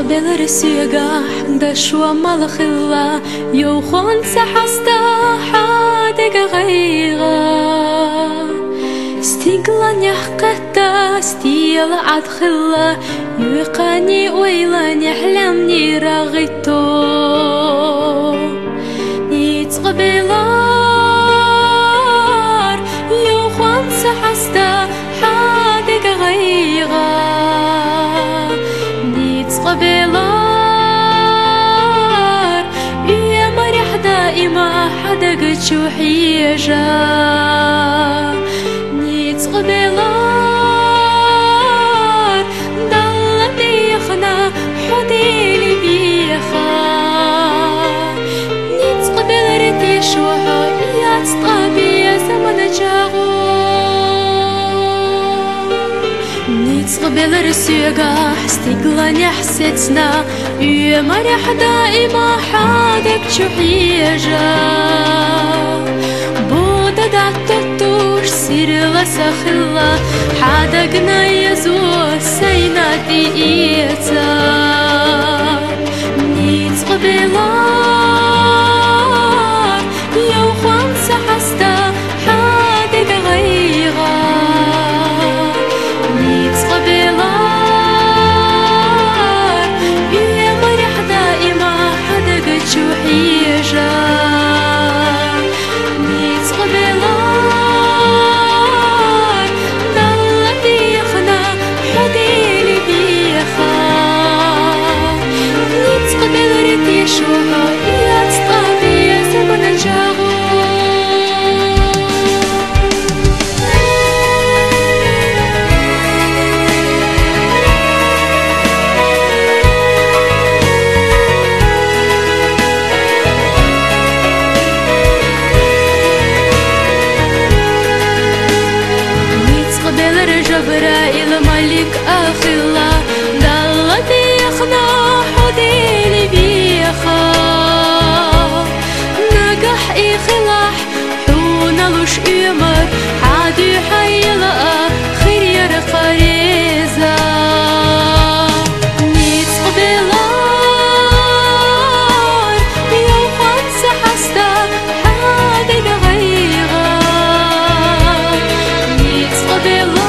قبل رسيقة دشوا مالخلا يوخون سحستا حادق غيغا استيقلان يحقتا استيال عدخلا يوقاني ويلان يحلمني راغيتو نيتقبلار يوخون سحستا حادق غيغا قبلار يا مريح دائما حدق تشوحيجا نيت قبلار ضلني يخنا حديلي بيخا نيت قبلرتي شوحا يا تطابي زمن جاغو قبل رسيقة استقلاني حسيتنا يا مريح دائما حادك شحيجا بودا دعتوش سير لسخلا حادقنا يزوس سيناتي إيتا نيت قبلار يو خمسة حستا حادق غيغا جبرائيل ملك أخلا ضلتي يخنا حديلي بيخا نجح إخلاح حونا لش إمر عادي حيلا خير يرقريزا نيت قبلار يو خمسة حستا حادي غيغا نيت قبلار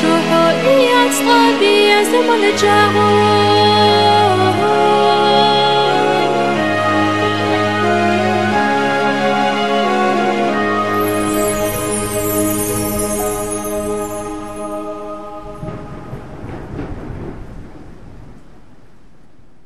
شو حقيقة صعبة زمن جاهو